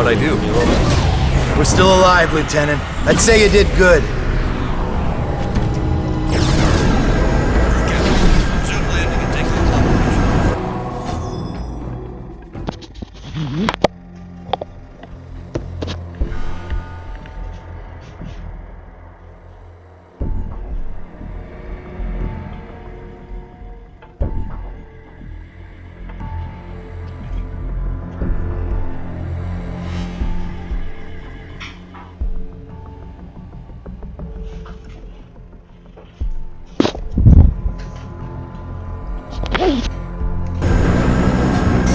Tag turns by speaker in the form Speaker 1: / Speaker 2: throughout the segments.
Speaker 1: I do.
Speaker 2: We're still alive, Lieutenant. I'd say you did good.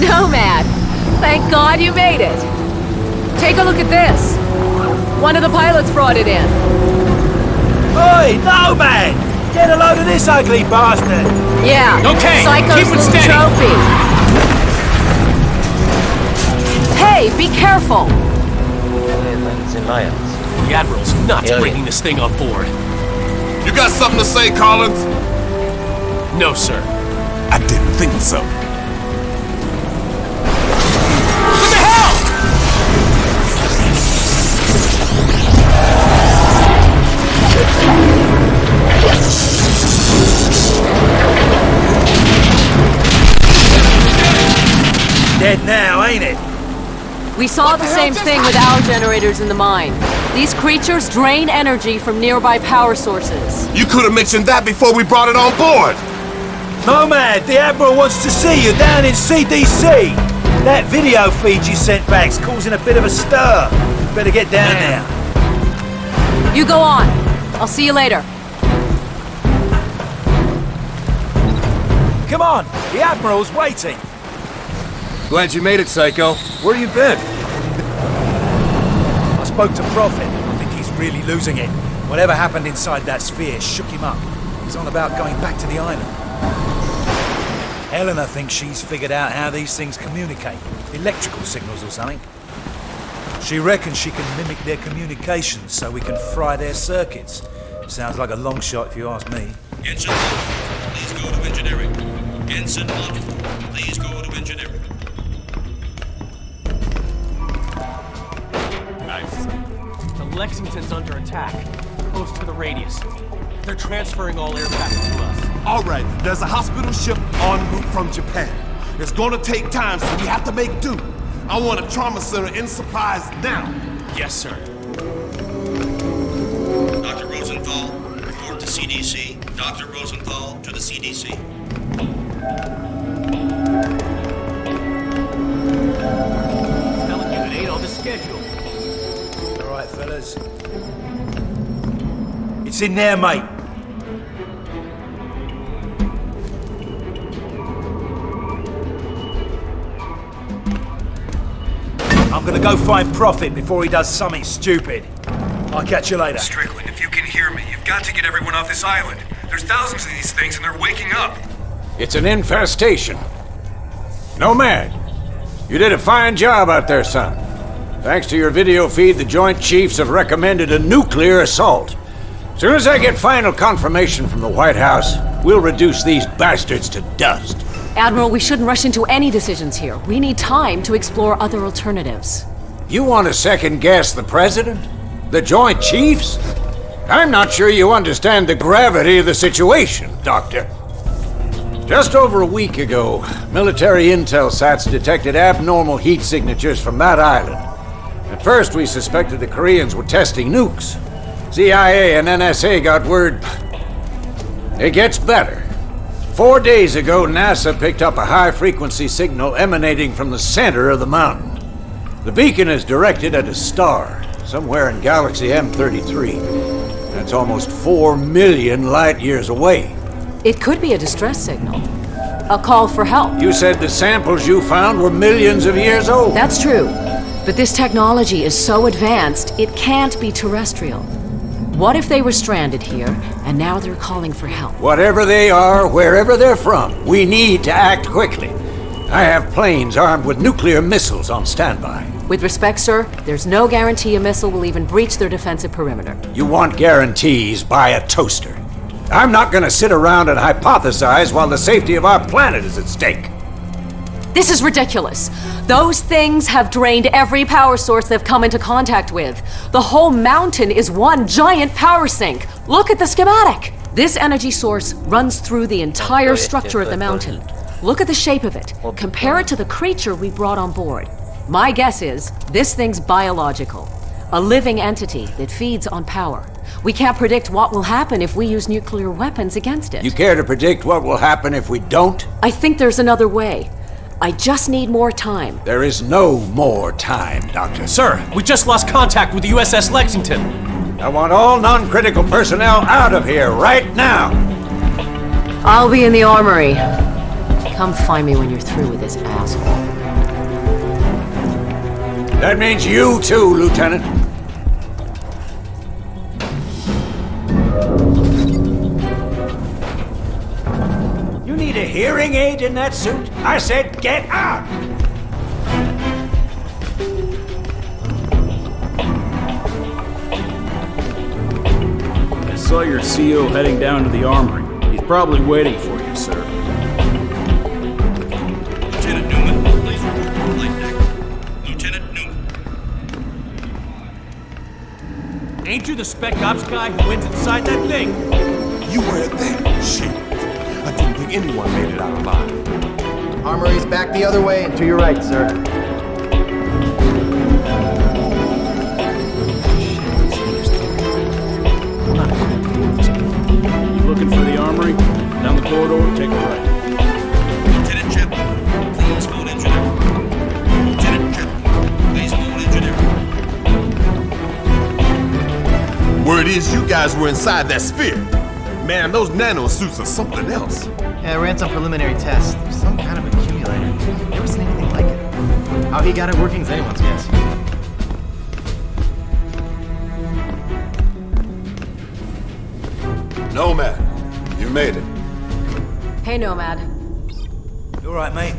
Speaker 3: Nomad! Thank God you made it! Take a look at this! One of the pilots brought it in.
Speaker 4: Oi, Nomad! Get a load of this ugly bastard!
Speaker 3: Yeah,
Speaker 1: Okay,
Speaker 3: Psycho's
Speaker 1: keep it
Speaker 3: little
Speaker 1: steady.
Speaker 3: trophy. Hey, be careful!
Speaker 1: The Admiral's nuts bringing this thing on board.
Speaker 5: You got something to say, Collins?
Speaker 1: No, sir.
Speaker 5: I didn't think so.
Speaker 1: What the hell?
Speaker 4: Dead now, ain't it?
Speaker 3: We saw the same thing with our generators in the mine. These creatures drain energy from nearby power sources.
Speaker 5: You could have mentioned that before we brought it on board.
Speaker 4: Nomad, the Admiral wants to see you down in CDC. That video feed you sent back's causing a bit of a stir. Better get down now.
Speaker 3: You go on. I'll see you later.
Speaker 4: Come on, the Admiral's waiting.
Speaker 1: Glad you made it, Psycho. Where you been?
Speaker 4: I spoke to Prophet. I think he's really losing it. Whatever happened inside that sphere shook him up. He's on about going back to the island. Helena thinks she's figured out how these things communicate. Electrical signals or something. She reckons she can mimic their communications so we can fry their circuits. Sounds like a long shot if you ask me.
Speaker 6: Ensign Locke, please go to engineering. Ensign Locke, please go to engineering.
Speaker 1: Nice. The Lexington's under attack, close to the radius. They're transferring all air traffic to us.
Speaker 5: All right, there's a hospital ship en route from Japan. It's gonna take time, so we have to make do. I want a trauma center in supplies now.
Speaker 1: Yes, sir.
Speaker 6: Dr. Rosenthal, report to CDC. Dr. Rosenthal to the CDC.
Speaker 1: Telling you it ain't on the schedule.
Speaker 4: All right, fellas. It's in there, mate. I'm gonna go find Prophet before he does something stupid. I'll catch you later.
Speaker 7: Strickland, if you can hear me, you've got to get everyone off this island. There's thousands of these things and they're waking up.
Speaker 8: It's an infestation. Nomad, you did a fine job out there, son. Thanks to your video feed, the Joint Chiefs have recommended a nuclear assault. As soon as I get final confirmation from the White House, we'll reduce these bastards to dust.
Speaker 3: Admiral, we shouldn't rush into any decisions here. We need time to explore other alternatives.
Speaker 8: You want to second-guess the President? The Joint Chiefs? I'm not sure you understand the gravity of the situation, Doctor. Just over a week ago, military intel sats detected abnormal heat signatures from that island. At first, we suspected the Koreans were testing nukes. CIA and NSA got word. It gets better. 4 days ago, NASA picked up a high-frequency signal emanating from the center of the mountain. The beacon is directed at a star, somewhere in galaxy M33. That's almost 4 million light-years away.
Speaker 3: It could be a distress signal. A call for help.
Speaker 8: You said the samples you found were millions of years old.
Speaker 3: That's true. But this technology is so advanced, it can't be terrestrial. What if they were stranded here, and now they're calling for help?
Speaker 8: Whatever they are, wherever they're from, we need to act quickly. I have planes armed with nuclear missiles on standby.
Speaker 3: With respect, sir, there's no guarantee a missile will even breach their defensive perimeter.
Speaker 8: You want guarantees, buy a toaster. I'm not gonna sit around and hypothesize while the safety of our planet is at stake.
Speaker 3: This is ridiculous. Those things have drained every power source they've come into contact with. The whole mountain is one giant power sink. Look at the schematic. This energy source runs through the entire structure of the mountain. Look at the shape of it. Compare it to the creature we brought on board. My guess is this thing's biological. A living entity that feeds on power. We can't predict what will happen if we use nuclear weapons against it.
Speaker 8: You care to predict what will happen if we don't?
Speaker 3: I think there's another way. I just need more time.
Speaker 8: There is no more time, Doctor.
Speaker 1: Sir, we just lost contact with the USS Lexington.
Speaker 8: I want all non-critical personnel out of here right now.
Speaker 3: I'll be in the armory. Come find me when you're through with this asshole.
Speaker 8: That means you too, Lieutenant. You need a hearing aid in that suit? I said get out!
Speaker 9: I saw your CO heading down to the armory. He's probably waiting for you, sir.
Speaker 6: Lieutenant Newman, please report to the flight deck. Lieutenant Newman.
Speaker 1: Ain't you the spec ops guy who went inside that thing?
Speaker 5: You weren't there. Shit. I didn't think anyone made it out alive.
Speaker 2: Armory's back the other way and to your right, sir.
Speaker 9: You looking for the armory? Down the corridor, take a right.
Speaker 6: Lieutenant Chapman, please phone engineer. Lieutenant Chapman, please phone engineer.
Speaker 5: Word is you guys were inside that sphere. Man, those nano suits are something else.
Speaker 2: Yeah, I ran some preliminary tests. There's some kind of accumulator. Never seen anything like it. How he got it working is anyone's guess.
Speaker 5: Nomad, you made it.
Speaker 3: Hey, Nomad.
Speaker 4: You alright, mate?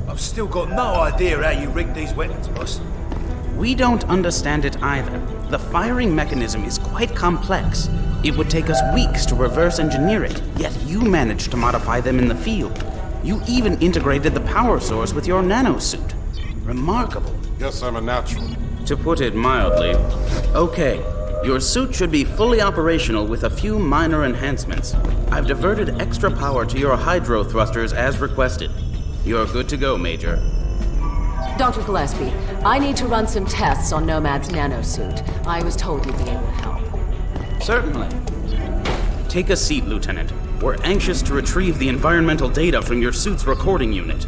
Speaker 4: I've still got no idea how you rigged these weapons, boss.
Speaker 10: We don't understand it either. The firing mechanism is quite complex. It would take us weeks to reverse engineer it, yet you managed to modify them in the field. You even integrated the power source with your nanosuit. Remarkable.
Speaker 5: Guess I'm a natural.
Speaker 10: To put it mildly. Okay, your suit should be fully operational with a few minor enhancements. I've diverted extra power to your hydro thrusters as requested. You're good to go, Major.
Speaker 3: Dr. Gillespie, I need to run some tests on Nomad's nanosuit. I was told you'd be able to help.
Speaker 10: Certainly. Take a seat, Lieutenant. We're anxious to retrieve the environmental data from your suit's recording unit.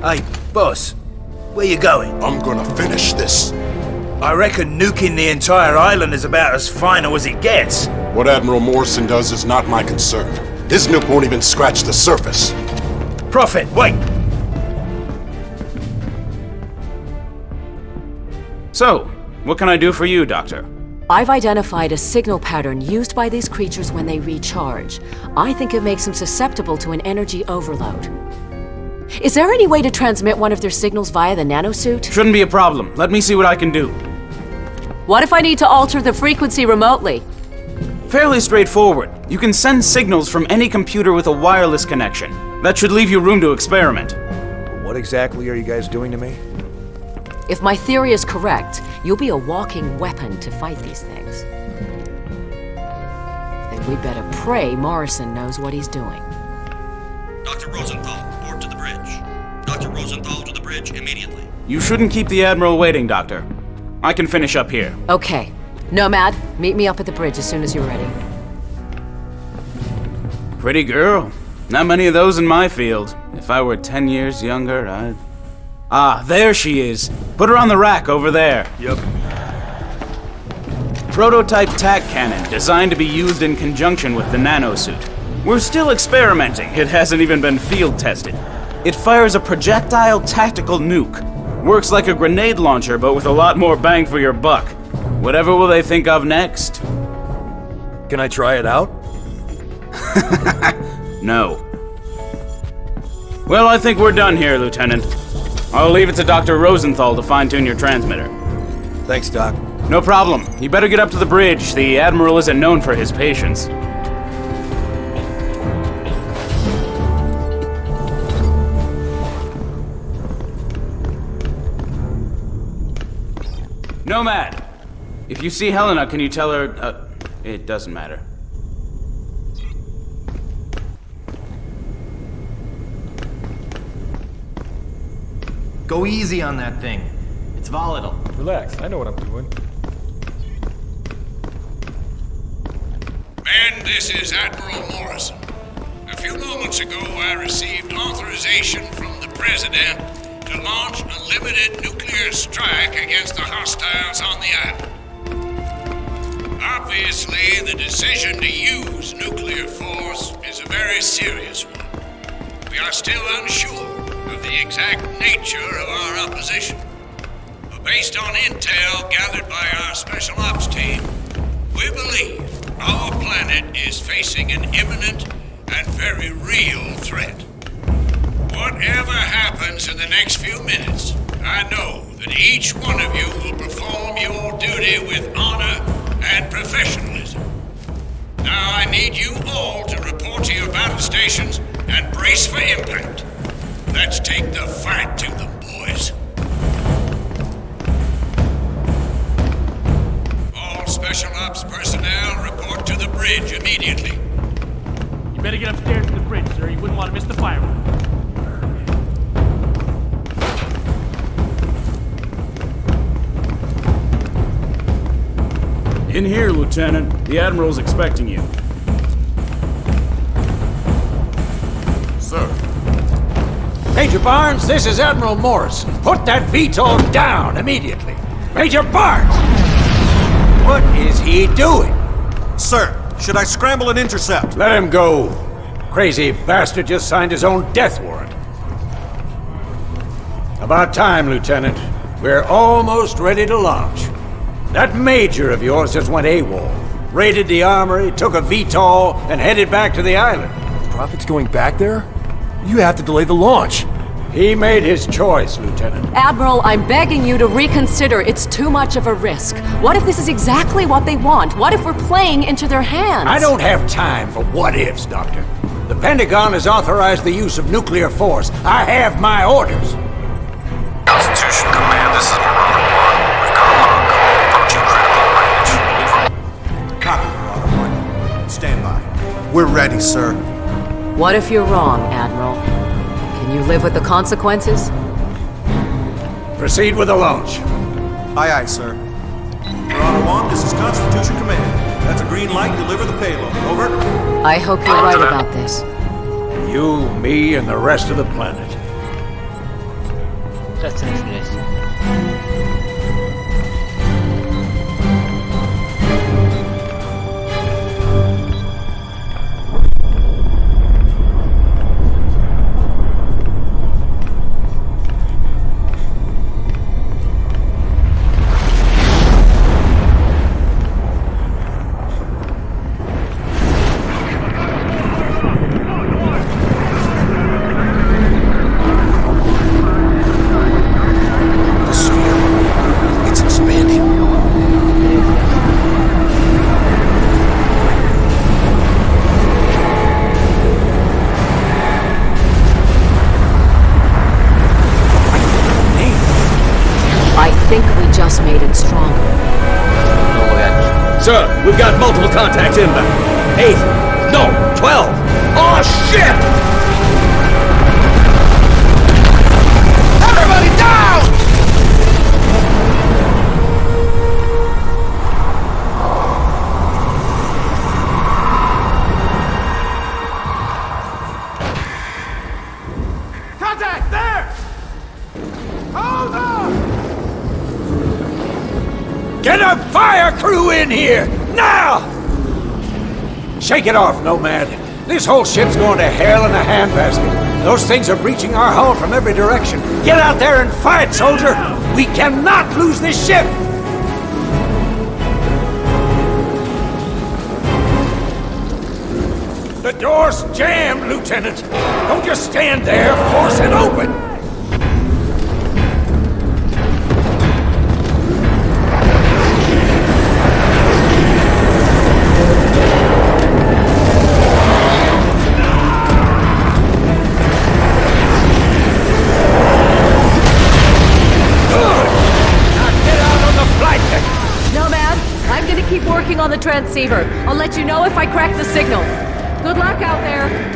Speaker 4: Hey, boss, where you going?
Speaker 5: I'm gonna finish this.
Speaker 4: I reckon nuking the entire island is about as final as it gets.
Speaker 5: What Admiral Morrison does is not my concern. His nuke won't even scratch the surface.
Speaker 4: Prophet, wait!
Speaker 10: So, what can I do for you, Doctor?
Speaker 3: I've identified a signal pattern used by these creatures when they recharge. I think it makes them susceptible to an energy overload. Is there any way to transmit one of their signals via the nanosuit?
Speaker 10: Shouldn't be a problem. Let me see what I can do.
Speaker 3: What if I need to alter the frequency remotely?
Speaker 10: Fairly straightforward. You can send signals from any computer with a wireless connection. That should leave you room to experiment.
Speaker 4: What exactly are you guys doing to me?
Speaker 3: If my theory is correct, you'll be a walking weapon to fight these things. Then we better pray Morrison knows what he's doing.
Speaker 6: Dr. Rosenthal, report to the bridge. Dr. Rosenthal to the bridge immediately.
Speaker 10: You shouldn't keep the Admiral waiting, Doctor. I can finish up here.
Speaker 3: Okay. Nomad, meet me up at the bridge as soon as you're ready.
Speaker 10: Pretty girl. Not many of those in my field. If I were 10 years younger, I'd... Ah, there she is. Put her on the rack over there.
Speaker 4: Yep.
Speaker 10: Prototype tac cannon, designed to be used in conjunction with the nanosuit. We're still experimenting. It hasn't even been field tested. It fires a projectile tactical nuke. Works like a grenade launcher, but with a lot more bang for your buck. Whatever will they think of next?
Speaker 4: Can I try it out?
Speaker 10: No. Well, I think we're done here, Lieutenant. I'll leave it to Dr. Rosenthal to fine-tune your transmitter.
Speaker 5: Thanks, Doc.
Speaker 10: No problem. You better get up to the bridge. The Admiral isn't known for his patience. Nomad! If you see Helena, can you tell her... it doesn't matter.
Speaker 2: Go easy on that thing. It's volatile.
Speaker 11: Relax, I know what I'm doing.
Speaker 6: Men, this is Admiral Morrison. A few moments ago, I received authorization from the President to launch a limited nuclear strike against the hostiles on the island. Obviously, the decision to use nuclear force is a very serious one. We are still unsure of the exact nature of our opposition. But based on intel gathered by our Special Ops team, we believe our planet is facing an imminent and very real threat. Whatever happens in the next few minutes, I know that each one of you will perform your duty with honor and professionalism. Now I need you all to report to your battle stations and brace for impact. Let's take the fight to them, boys. All Special Ops personnel report to the bridge immediately.
Speaker 1: You better get upstairs to the bridge, sir. You wouldn't want to miss the fireworks.
Speaker 9: In here, Lieutenant. The Admiral's expecting you.
Speaker 5: Sir.
Speaker 8: Major Barnes, this is Admiral Morrison. Put that VTOL down immediately. Major Barnes! What is he doing?
Speaker 5: Sir, should I scramble and intercept?
Speaker 8: Let him go. Crazy bastard just signed his own death warrant. About time, Lieutenant. We're almost ready to launch. That Major of yours just went AWOL. Raided the armory, took a VTOL, and headed back to the island.
Speaker 11: Prophet's going back there? You have to delay the launch.
Speaker 8: He made his choice, Lieutenant.
Speaker 3: Admiral, I'm begging you to reconsider. It's too much of a risk. What if this is exactly what they want? What if we're playing into their hands?
Speaker 8: I don't have time for what-ifs, Doctor. The Pentagon has authorized the use of nuclear force. I have my orders.
Speaker 7: Constitution Command, this is Marauder 1. We've got a log approaching critical range.
Speaker 5: Copy, Marauder 1. Stand by. We're ready, sir.
Speaker 3: What if you're wrong, Admiral? Can you live with the consequences?
Speaker 8: Proceed with the launch.
Speaker 5: Aye, aye, sir. Marauder 1, this is Constitution Command. That's a green light. Deliver the payload. Over.
Speaker 3: I hope you're right about this.
Speaker 8: You, me, and the rest of the planet.
Speaker 11: Sir, we've got multiple contacts inbound. 8. No, 12. Oh, shit! Everybody down!
Speaker 5: Contact! There! Hold on!
Speaker 8: Get a fire crew in here! Now! Shake it off, Nomad. This whole ship's going to hell in a handbasket. Those things are breaching our hull from every direction. Get out there and fight, soldier! We cannot lose this ship! The door's jammed, Lieutenant. Don't just stand there. Force it open.
Speaker 3: Keep working on the transceiver. I'll let you know if I crack the signal. Good luck out there.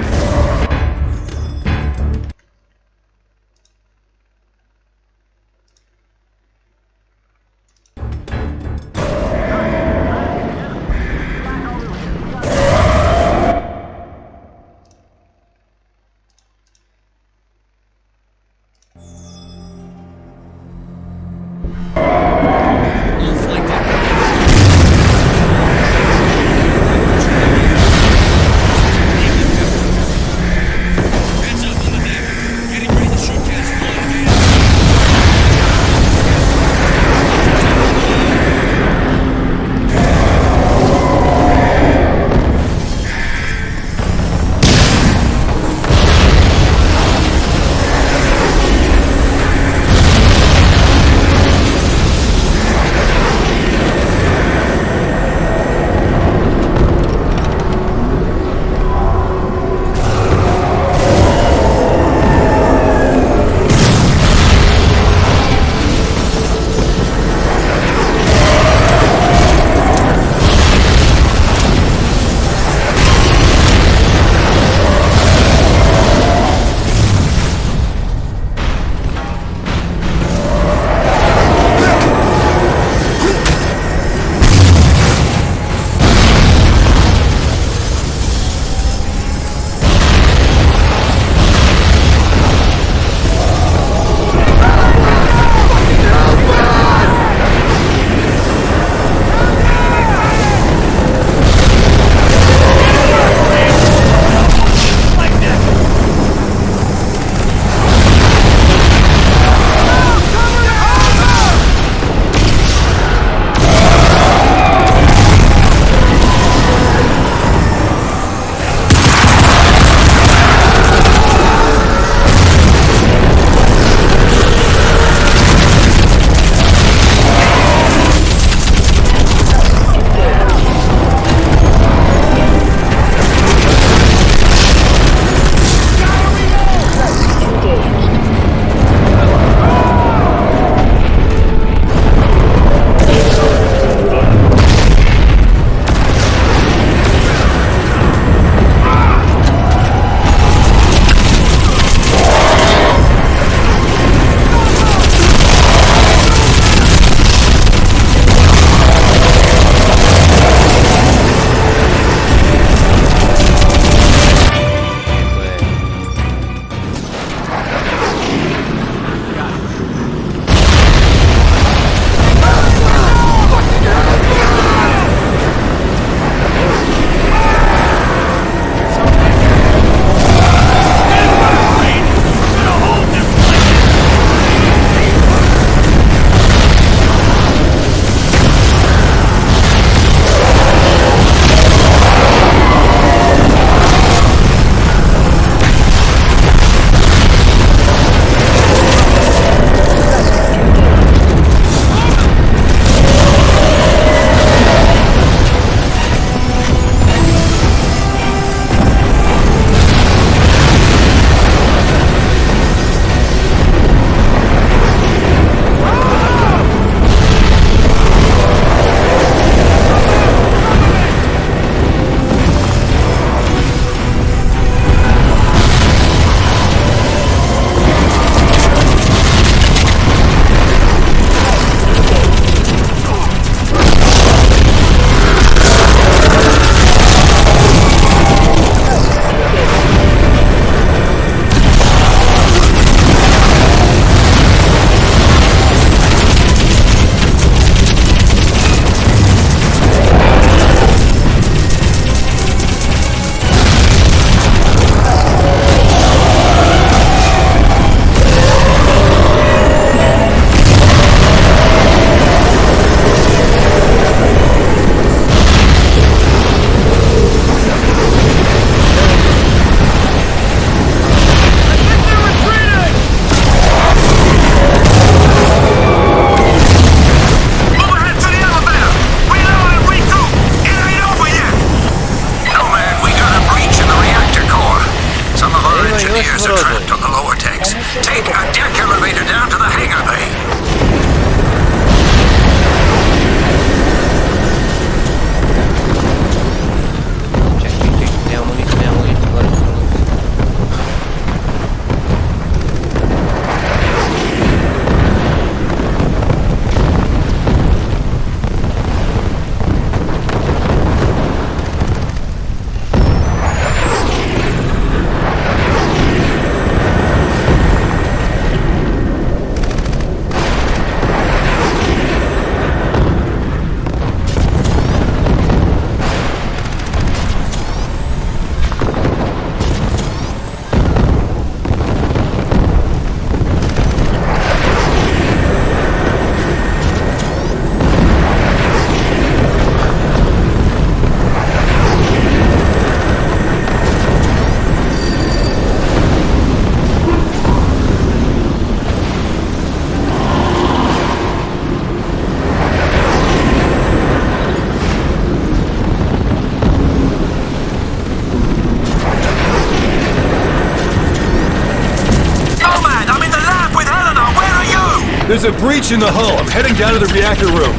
Speaker 11: There's a breach in the hull. I'm heading down to the reactor room.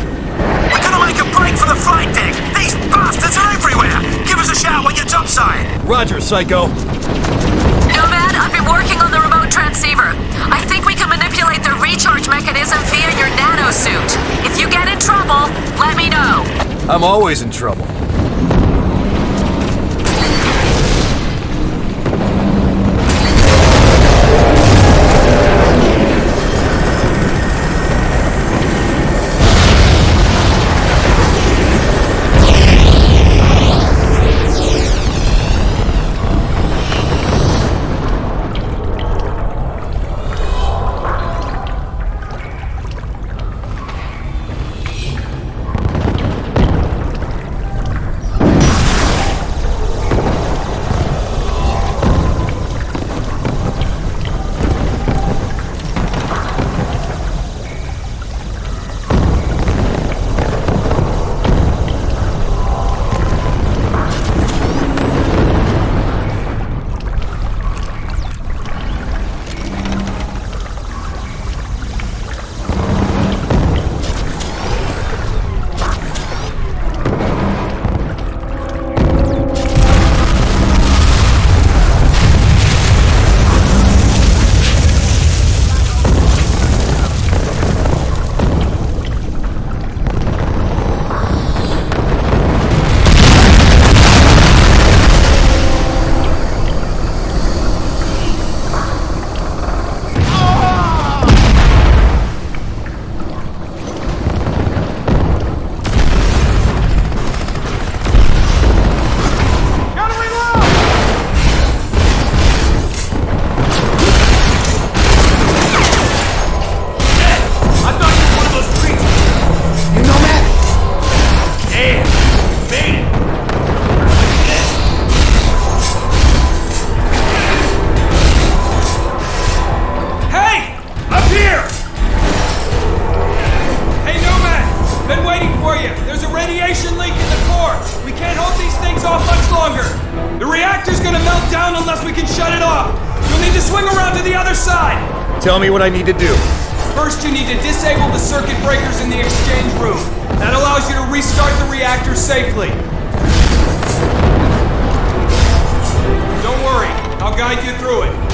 Speaker 7: We're gonna make a break for the flight deck! These bastards are everywhere! Give us a shout when you're topside!
Speaker 11: Roger, Psycho.
Speaker 3: Nomad, I've been working on the remote transceiver. I think we can manipulate the recharge mechanism via your nanosuit. If you get in trouble, let me know.
Speaker 11: I'm always in trouble. Tell me what I need to do.
Speaker 1: First, you need to disable the circuit breakers in the exchange room. That allows you to restart the reactor safely. Don't worry, I'll guide you through it.